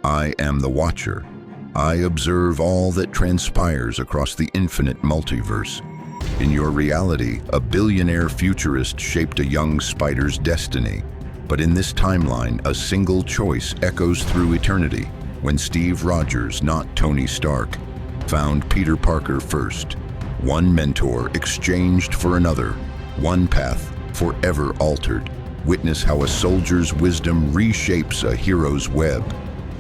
I am the Watcher. I observe all that transpires across the infinite multiverse. In your reality, a billionaire futurist shaped a young spider's destiny. But in this timeline, a single choice echoes through eternity when Steve Rogers, not Tony Stark, found Peter Parker first. One mentor exchanged for another, one path forever altered. Witness how a soldier's wisdom reshapes a hero's web.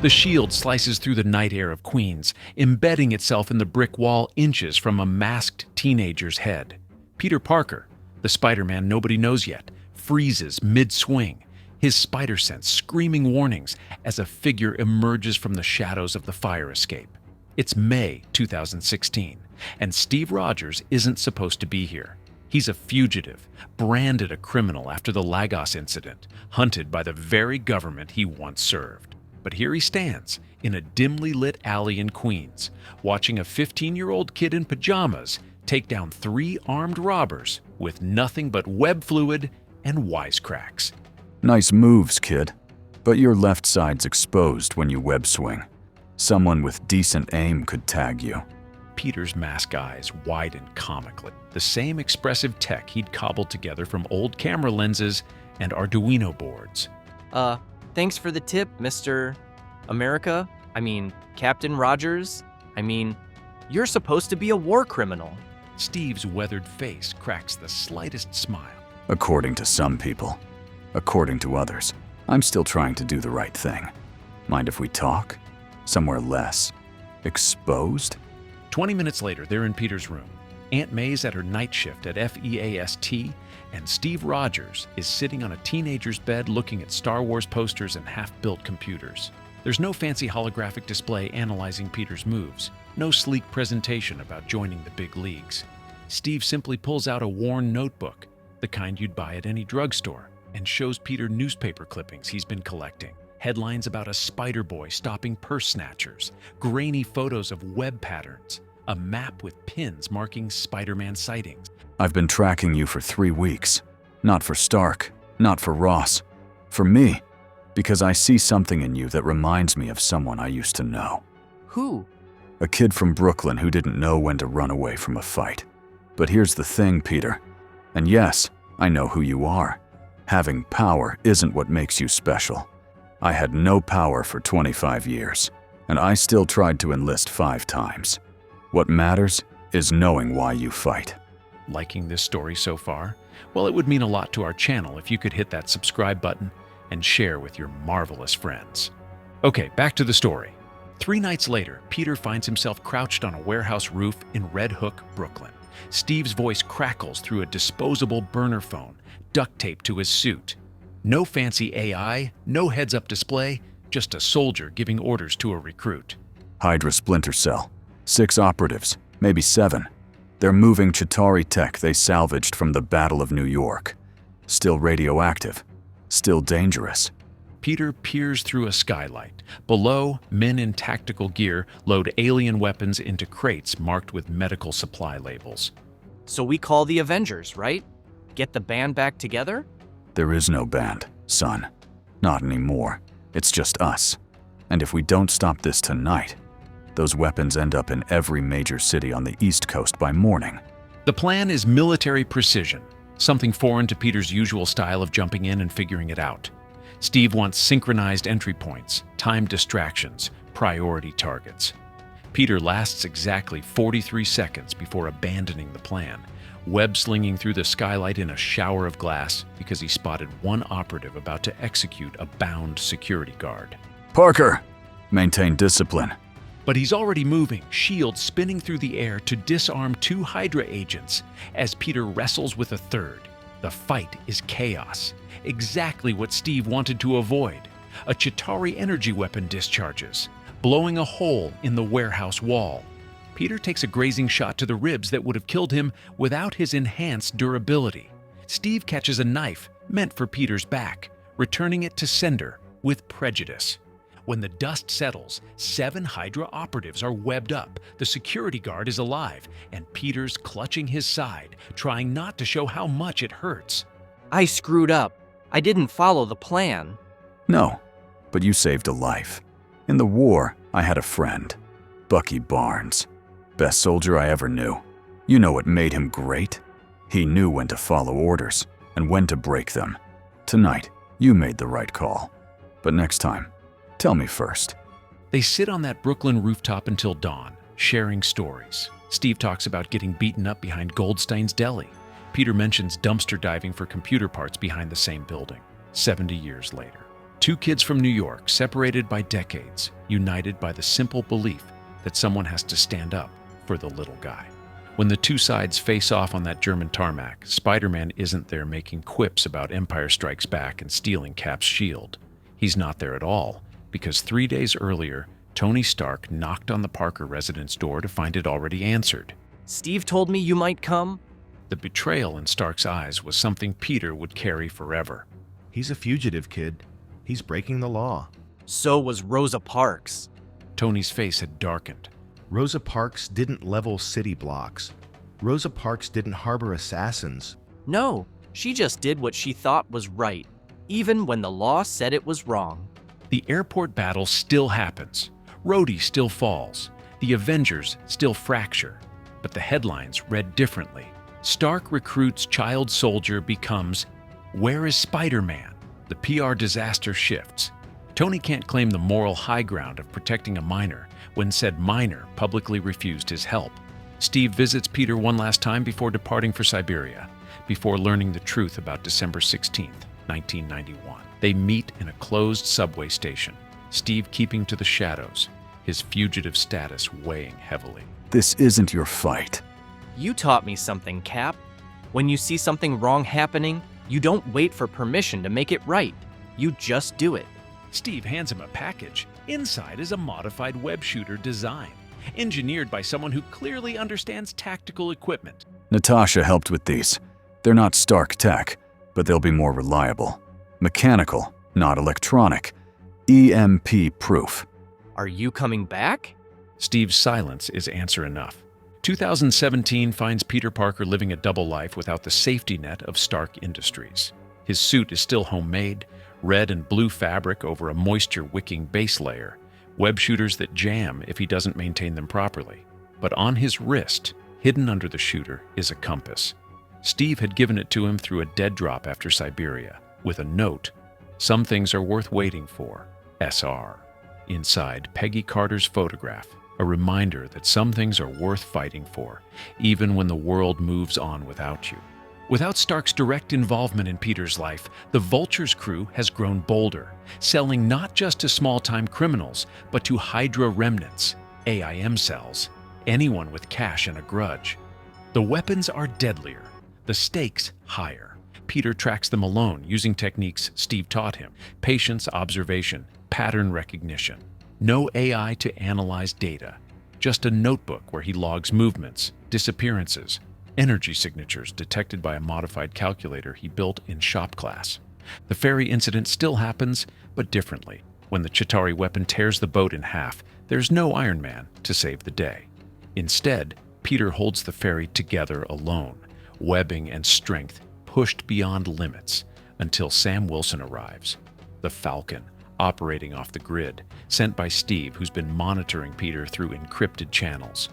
The shield slices through the night air of Queens, embedding itself in the brick wall inches from a masked teenager's head. Peter Parker, the Spider-Man nobody knows yet, freezes mid-swing, his spider sense screaming warnings as a figure emerges from the shadows of the fire escape. It's May 2016, and Steve Rogers isn't supposed to be here. He's a fugitive, branded a criminal after the Lagos incident, hunted by the very government he once served. But here he stands, in a dimly lit alley in Queens, watching a 15-year-old kid in pajamas take down 3 armed robbers with nothing but web fluid and wisecracks. Nice moves, kid. But your left side's exposed when you web swing. Someone with decent aim could tag you. Peter's mask eyes widened comically, the same expressive tech he'd cobbled together from old camera lenses and Arduino boards. Thanks for the tip, Mr. America. Captain Rogers. You're supposed to be a war criminal. Steve's weathered face cracks the slightest smile. According to some people. According to others, I'm still trying to do the right thing. Mind if we talk? Somewhere less exposed? 20 minutes later, they're in Peter's room. Aunt May's at her night shift at FEAST, and Steve Rogers is sitting on a teenager's bed looking at Star Wars posters and half-built computers. There's no fancy holographic display analyzing Peter's moves, no sleek presentation about joining the big leagues. Steve simply pulls out a worn notebook, the kind you'd buy at any drugstore, and shows Peter newspaper clippings he's been collecting. Headlines about a spider boy stopping purse snatchers, grainy photos of web patterns, a map with pins marking Spider-Man sightings. I've been tracking you for 3 weeks. Not for Stark, not for Ross. For me. Because I see something in you that reminds me of someone I used to know. Who? A kid from Brooklyn who didn't know when to run away from a fight. But here's the thing, Peter. And yes, I know who you are. Having power isn't what makes you special. I had no power for 25 years, and I still tried to enlist 5 times. What matters is knowing why you fight. Liking this story so far? Well, it would mean a lot to our channel if you could hit that subscribe button and share with your marvelous friends. Okay, back to the story. 3 nights later, Peter finds himself crouched on a warehouse roof in Red Hook, Brooklyn. Steve's voice crackles through a disposable burner phone, duct taped to his suit. No fancy AI, no heads-up display, just a soldier giving orders to a recruit. Hydra splinter cell. 6 operatives, maybe 7. They're moving Chitauri tech they salvaged from the Battle of New York. Still radioactive. Still dangerous. Peter peers through a skylight. Below, men in tactical gear load alien weapons into crates marked with medical supply labels. So we call the Avengers, right? Get the band back together? There is no band, son. Not anymore. It's just us. And if we don't stop this tonight, those weapons end up in every major city on the East Coast by morning. The plan is military precision, something foreign to Peter's usual style of jumping in and figuring it out. Steve wants synchronized entry points, timed distractions, priority targets. Peter lasts exactly 43 seconds before abandoning the plan, web-slinging through the skylight in a shower of glass because he spotted one operative about to execute a bound security guard. Parker! Maintain discipline. But he's already moving, shield spinning through the air to disarm 2 Hydra agents as Peter wrestles with a third. The fight is chaos, exactly what Steve wanted to avoid. A Chitauri energy weapon discharges, blowing a hole in the warehouse wall. Peter takes a grazing shot to the ribs that would have killed him without his enhanced durability. Steve catches a knife meant for Peter's back, returning it to sender with prejudice. When the dust settles, 7 Hydra operatives are webbed up, the security guard is alive, and Peter's clutching his side, trying not to show how much it hurts. I screwed up. I didn't follow the plan. No, but you saved a life. In the war, I had a friend, Bucky Barnes. Best soldier I ever knew. You know what made him great? He knew when to follow orders and when to break them. Tonight, you made the right call. But next time, tell me first. They sit on that Brooklyn rooftop until dawn, sharing stories. Steve talks about getting beaten up behind Goldstein's Deli. Peter mentions dumpster diving for computer parts behind the same building, 70 years later. Two kids from New York, separated by decades, united by the simple belief that someone has to stand up for the little guy. When the two sides face off on that German tarmac, Spider-Man isn't there making quips about Empire Strikes Back and stealing Cap's shield. He's not there at all, because 3 days earlier, Tony Stark knocked on the Parker residence door to find it already answered. Steve told me you might come. The betrayal in Stark's eyes was something Peter would carry forever. He's a fugitive, kid. He's breaking the law. So was Rosa Parks. Tony's face had darkened. Rosa Parks didn't level city blocks. Rosa Parks didn't harbor assassins. No, she just did what she thought was right, even when the law said it was wrong. The airport battle still happens. Rhodey still falls. The Avengers still fracture. But the headlines read differently. Stark recruits child soldier becomes, "Where is Spider-Man?" The PR disaster shifts. Tony can't claim the moral high ground of protecting a minor when said minor publicly refused his help. Steve visits Peter one last time before departing for Siberia, before learning the truth about December 16th, 1991. They meet in a closed subway station, Steve keeping to the shadows, his fugitive status weighing heavily. This isn't your fight. You taught me something, Cap. When you see something wrong happening, you don't wait for permission to make it right. You just do it. Steve hands him a package. Inside is a modified web shooter design, engineered by someone who clearly understands tactical equipment. Natasha helped with these. They're not Stark tech, but they'll be more reliable. Mechanical, not electronic. EMP proof. Are you coming back? Steve's silence is answer enough. 2017 finds Peter Parker living a double life without the safety net of Stark Industries. His suit is still homemade, red and blue fabric over a moisture-wicking base layer, web shooters that jam if he doesn't maintain them properly. But on his wrist, hidden under the shooter, is a compass. Steve had given it to him through a dead drop after Siberia, with a note, "Some things are worth waiting for, SR." Inside, Peggy Carter's photograph, a reminder that some things are worth fighting for, even when the world moves on without you. Without Stark's direct involvement in Peter's life, the Vulture's crew has grown bolder, selling not just to small-time criminals, but to Hydra remnants, AIM cells, anyone with cash and a grudge. The weapons are deadlier, the stakes higher. Peter tracks them alone using techniques Steve taught him: patience, observation, pattern recognition. No AI to analyze data, just a notebook where he logs movements, disappearances, energy signatures detected by a modified calculator he built in shop class. The ferry incident still happens, but differently. When the Chitauri weapon tears the boat in half, there's no Iron Man to save the day. Instead, Peter holds the ferry together alone, webbing and strength pushed beyond limits, until Sam Wilson arrives. The Falcon, operating off the grid, sent by Steve, who's been monitoring Peter through encrypted channels.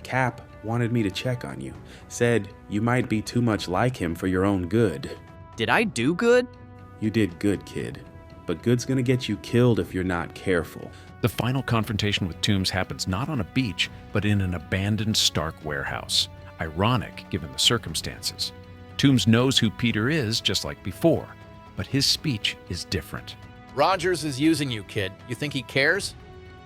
Cap wanted me to check on you. Said you might be too much like him for your own good. Did I do good? You did good, kid. But good's gonna get you killed if you're not careful. The final confrontation with Toomes happens not on a beach, but in an abandoned Stark warehouse. Ironic, given the circumstances. Toomes knows who Peter is, just like before, but his speech is different. Rogers is using you, kid. You think he cares?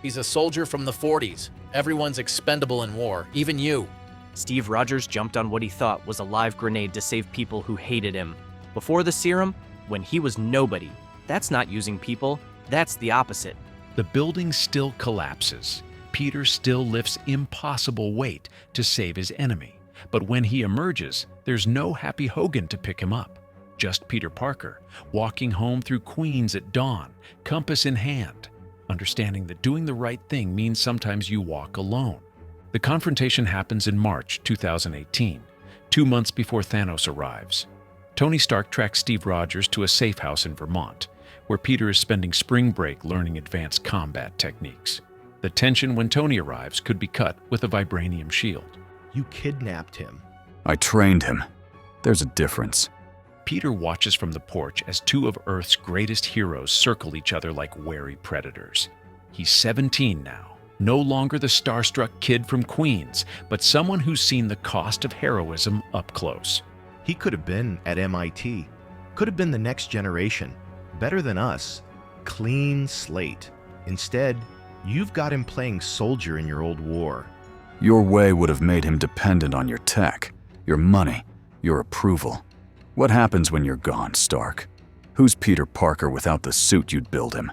He's a soldier from the 40s. Everyone's expendable in war, even you. Steve Rogers jumped on what he thought was a live grenade to save people who hated him. Before the serum, when he was nobody. That's not using people, that's the opposite. The building still collapses. Peter still lifts impossible weight to save his enemy. But when he emerges, there's no Happy Hogan to pick him up. Just Peter Parker, walking home through Queens at dawn, compass in hand, understanding that doing the right thing means sometimes you walk alone. The confrontation happens in March 2018, 2 months before Thanos arrives. Tony Stark tracks Steve Rogers to a safe house in Vermont, where Peter is spending spring break learning advanced combat techniques. The tension when Tony arrives could be cut with a vibranium shield. You kidnapped him. I trained him. There's a difference. Peter watches from the porch as two of Earth's greatest heroes circle each other like wary predators. He's 17 now, no longer the starstruck kid from Queens, but someone who's seen the cost of heroism up close. He could have been at MIT. Could have been the next generation. Better than us. Clean slate. Instead, you've got him playing soldier in your old war. Your way would have made him dependent on your tech, your money, your approval. What happens when you're gone, Stark? Who's Peter Parker without the suit you'd build him?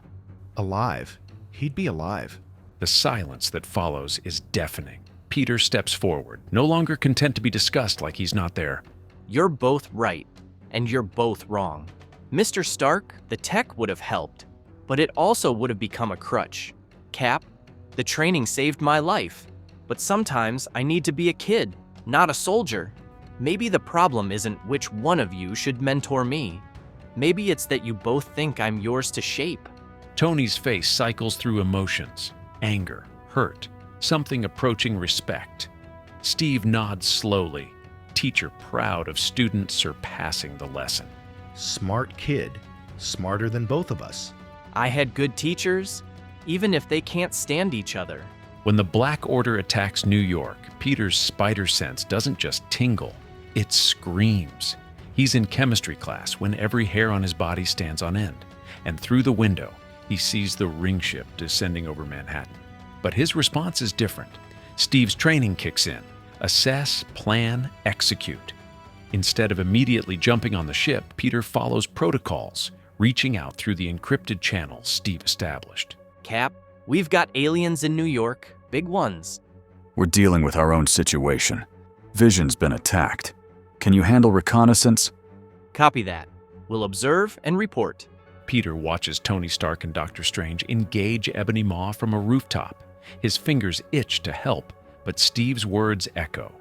Alive. He'd be alive. The silence that follows is deafening. Peter steps forward, no longer content to be discussed like he's not there. You're both right, and you're both wrong. Mr. Stark, the tech would have helped, but it also would have become a crutch. Cap, the training saved my life, but sometimes I need to be a kid, not a soldier. Maybe the problem isn't which one of you should mentor me. Maybe it's that you both think I'm yours to shape. Tony's face cycles through emotions, anger, hurt, something approaching respect. Steve nods slowly, teacher proud of student surpassing the lesson. Smart kid. Smarter than both of us. I had good teachers, even if they can't stand each other. When the Black Order attacks New York, Peter's spider sense doesn't just tingle, it screams. He's in chemistry class when every hair on his body stands on end, and through the window, he sees the ring ship descending over Manhattan. But his response is different. Steve's training kicks in. Assess, plan, execute. Instead of immediately jumping on the ship, Peter follows protocols, reaching out through the encrypted channels Steve established. Cap, we've got aliens in New York, big ones. We're dealing with our own situation. Vision's been attacked. Can you handle reconnaissance? Copy that. We'll observe and report. Peter watches Tony Stark and Doctor Strange engage Ebony Maw from a rooftop. His fingers itch to help, but Steve's words echo.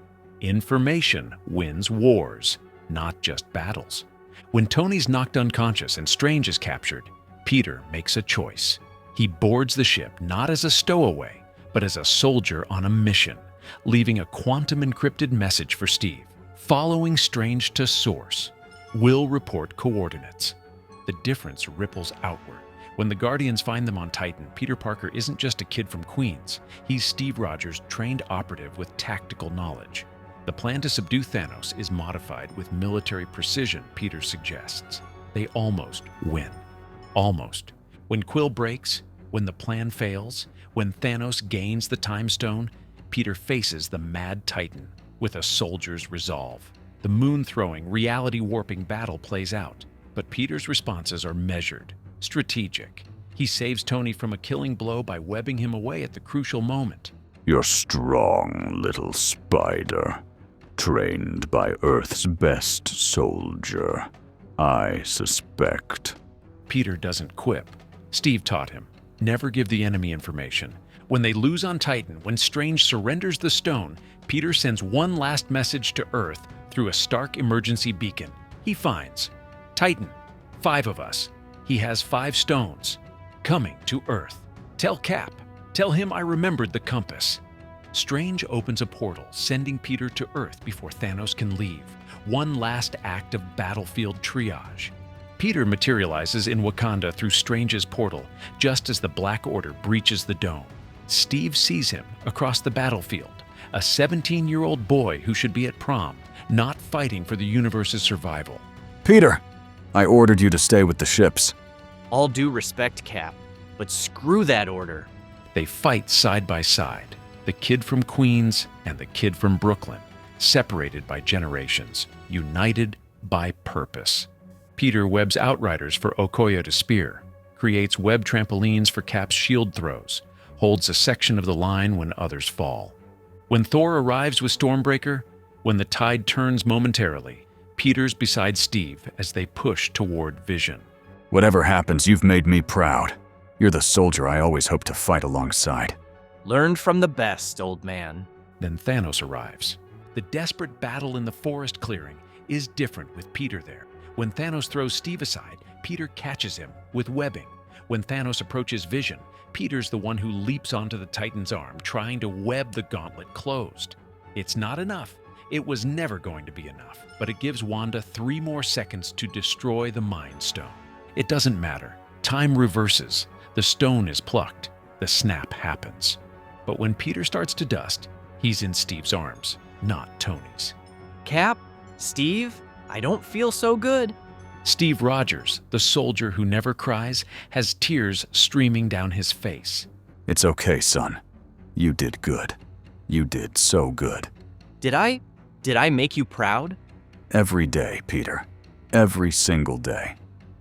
Information wins wars, not just battles. When Tony's knocked unconscious and Strange is captured, Peter makes a choice. He boards the ship not as a stowaway, but as a soldier on a mission, leaving a quantum-encrypted message for Steve. Following Strange to source, will report coordinates. The difference ripples outward. When the Guardians find them on Titan, Peter Parker isn't just a kid from Queens. He's Steve Rogers' trained operative with tactical knowledge. The plan to subdue Thanos is modified with military precision, Peter suggests. They almost win. Almost. When Quill breaks, when the plan fails, when Thanos gains the Time Stone, Peter faces the Mad Titan with a soldier's resolve. The moon-throwing, reality-warping battle plays out, but Peter's responses are measured, strategic. He saves Tony from a killing blow by webbing him away at the crucial moment. You're strong, little spider. Trained by Earth's best soldier. I suspect. Peter doesn't quip. Steve taught him. Never give the enemy information. When they lose on Titan, when Strange surrenders the stone, Peter sends one last message to Earth through a Stark emergency beacon. He finds Titan, 5 of us. He has 5 stones. Coming to Earth. Tell Cap. Tell him I remembered the compass. Strange opens a portal, sending Peter to Earth before Thanos can leave. One last act of battlefield triage. Peter materializes in Wakanda through Strange's portal, just as the Black Order breaches the dome. Steve sees him across the battlefield, a 17-year-old boy who should be at prom, not fighting for the universe's survival. Peter, I ordered you to stay with the ships. All due respect, Cap, but screw that order. They fight side by side, the kid from Queens and the kid from Brooklyn, separated by generations, united by purpose. Peter webs outriders for Okoye to spear, creates web trampolines for Cap's shield throws, holds a section of the line when others fall. When Thor arrives with Stormbreaker, when the tide turns momentarily, Peter's beside Steve as they push toward Vision. Whatever happens, you've made me proud. You're the soldier I always hoped to fight alongside. Learned from the best, old man. Then Thanos arrives. The desperate battle in the forest clearing is different with Peter there. When Thanos throws Steve aside, Peter catches him with webbing. When Thanos approaches vision, Peter's the one who leaps onto the Titan's arm, trying to web the gauntlet closed. It's not enough. It was never going to be enough, but it gives Wanda 3 more seconds to destroy the Mind Stone. It doesn't matter. Time reverses. The stone is plucked. The snap happens. But when Peter starts to dust, he's in Steve's arms, not Tony's. Cap, Steve, I don't feel so good. Steve Rogers, the soldier who never cries, has tears streaming down his face. It's okay, son. You did good. You did so good. Did I make you proud? Every day, Peter. Every single day.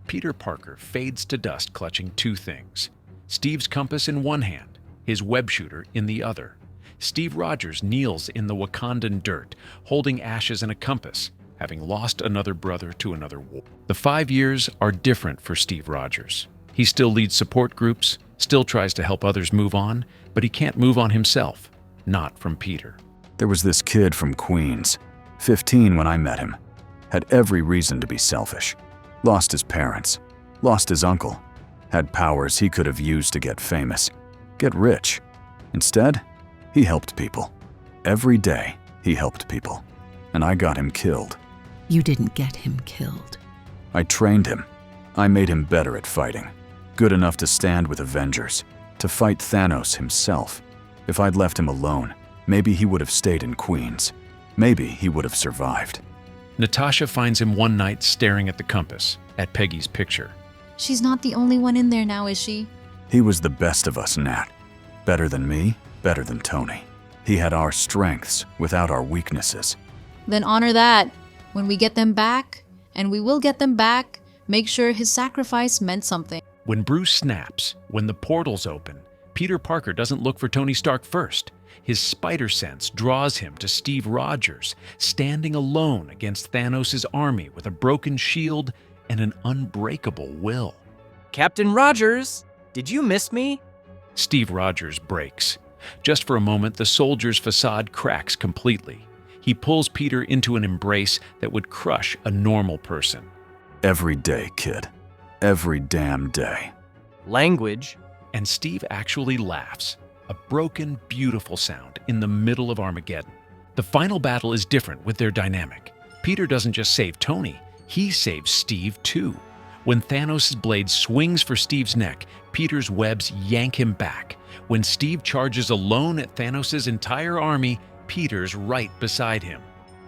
Peter Parker fades to dust clutching 2 things. Steve's compass in one hand, his web shooter in the other. Steve Rogers kneels in the Wakandan dirt, holding ashes and a compass, having lost another brother to another war. The 5 years are different for Steve Rogers. He still leads support groups, still tries to help others move on, but he can't move on himself, not from Peter. There was this kid from Queens, 15 when I met him. Had every reason to be selfish. Lost his parents, lost his uncle, had powers he could have used to get famous, get rich. Instead, he helped people. Every day, he helped people. And I got him killed. You didn't get him killed. I trained him. I made him better at fighting. Good enough to stand with Avengers, to fight Thanos himself. If I'd left him alone, maybe he would have stayed in Queens. Maybe he would have survived. Natasha finds him one night staring at the compass, at Peggy's picture. She's not the only one in there now, is she? He was the best of us, Nat. Better than me, better than Tony. He had our strengths without our weaknesses. Then honor that. When we get them back, and we will get them back, make sure his sacrifice meant something. When Bruce snaps, when the portals open, Peter Parker doesn't look for Tony Stark first. His spider sense draws him to Steve Rogers, standing alone against Thanos' army with a broken shield and an unbreakable will. Captain Rogers, did you miss me? Steve Rogers breaks. Just for a moment, the soldier's facade cracks completely. He pulls Peter into an embrace that would crush a normal person. Every day, kid. Every damn day. Language. And Steve actually laughs. A broken, beautiful sound in the middle of Armageddon. The final battle is different with their dynamic. Peter doesn't just save Tony, he saves Steve too. When Thanos' blade swings for Steve's neck, Peter's webs yank him back. When Steve charges alone at Thanos' entire army, Peter's right beside him.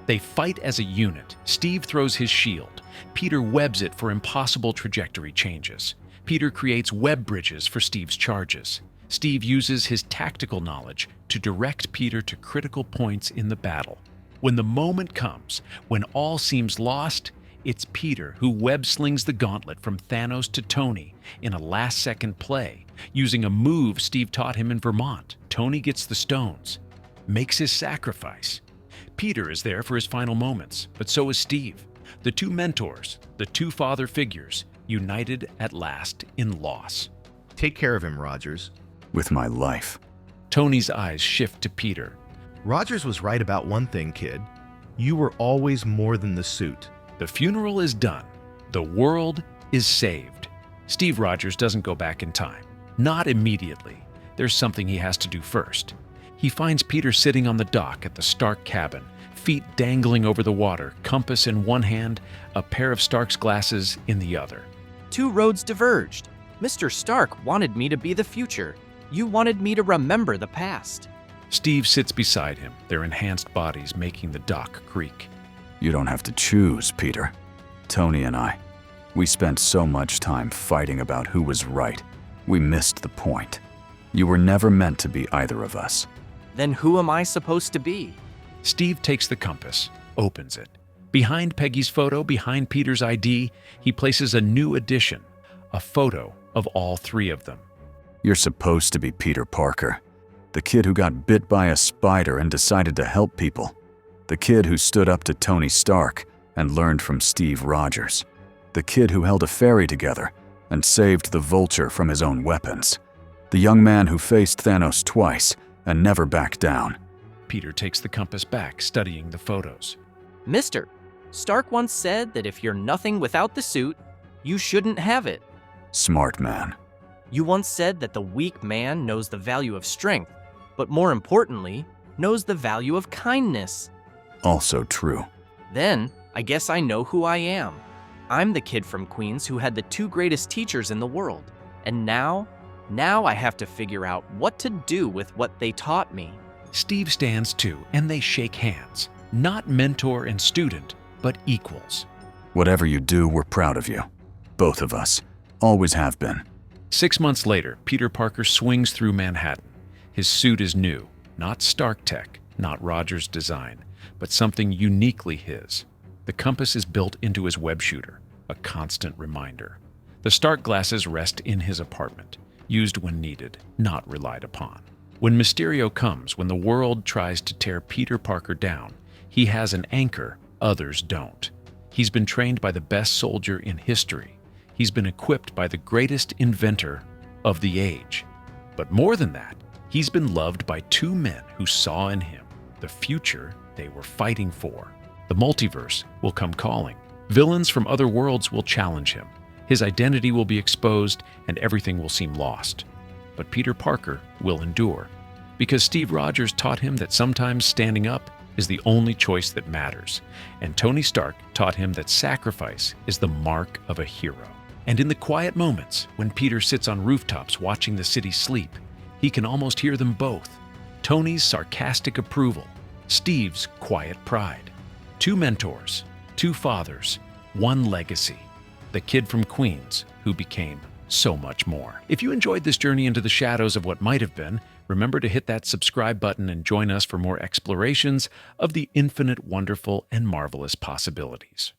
They fight as a unit. Steve throws his shield. Peter webs it for impossible trajectory changes. Peter creates web bridges for Steve's charges. Steve uses his tactical knowledge to direct Peter to critical points in the battle. When the moment comes, when all seems lost, it's Peter who web-slings the gauntlet from Thanos to Tony in a last-second play, using a move Steve taught him in Vermont. Tony gets the stones, makes his sacrifice. Peter is there for his final moments, but so is Steve. The 2 mentors, the 2 father figures, united at last in loss. Take care of him, Rogers. With my life. Tony's eyes shift to Peter. Rogers was right about one thing, kid. You were always more than the suit. The funeral is done. The world is saved. Steve Rogers doesn't go back in time. Not immediately. There's something he has to do first. He finds Peter sitting on the dock at the Stark cabin, feet dangling over the water, compass in one hand, a pair of Stark's glasses in the other. 2 roads diverged. Mr. Stark wanted me to be the future. You wanted me to remember the past. Steve sits beside him, their enhanced bodies making the dock creak. You don't have to choose, Peter. Tony and I, we spent so much time fighting about who was right. We missed the point. You were never meant to be either of us. Then who am I supposed to be? Steve takes the compass, opens it. Behind Peggy's photo, behind Peter's ID, he places a new addition, a photo of all 3 of them. You're supposed to be Peter Parker, the kid who got bit by a spider and decided to help people. The kid who stood up to Tony Stark and learned from Steve Rogers. The kid who held a ferry together and saved the Vulture from his own weapons. The young man who faced Thanos twice and never backed down. Peter takes the compass back, studying the photos. Mister, Stark once said that if you're nothing without the suit, You shouldn't have it. Smart man. You once said that the weak man knows the value of strength, but more importantly, knows the value of kindness. Also true. Then, I guess I know who I am. I'm the kid from Queens who had the two greatest teachers in the world. And now I have to figure out what to do with what they taught me. Steve stands too, and they shake hands. Not mentor and student, but equals. Whatever you do, we're proud of you. Both of us. Always have been. 6 months later, Peter Parker swings through Manhattan. His suit is new, not Stark tech, not Rogers' design, but something uniquely his. The compass is built into his web shooter, a constant reminder. The Stark glasses rest in his apartment, used when needed, not relied upon. When Mysterio comes, when the world tries to tear Peter Parker down, he has an anchor others don't. He's been trained by the best soldier in history. He's been equipped by the greatest inventor of the age. But more than that, he's been loved by two men who saw in him the future they were fighting for. The multiverse will come calling. Villains from other worlds will challenge him. His identity will be exposed and everything will seem lost. But Peter Parker will endure, because Steve Rogers taught him that sometimes standing up is the only choice that matters, and Tony Stark taught him that sacrifice is the mark of a hero. And in the quiet moments, when Peter sits on rooftops watching the city sleep, he can almost hear them both. Tony's sarcastic approval, Steve's quiet pride. Two mentors, two fathers, one legacy. The kid from Queens who became so much more. If you enjoyed this journey into the shadows of what might have been, remember to hit that subscribe button and join us for more explorations of the infinite, wonderful, and marvelous possibilities.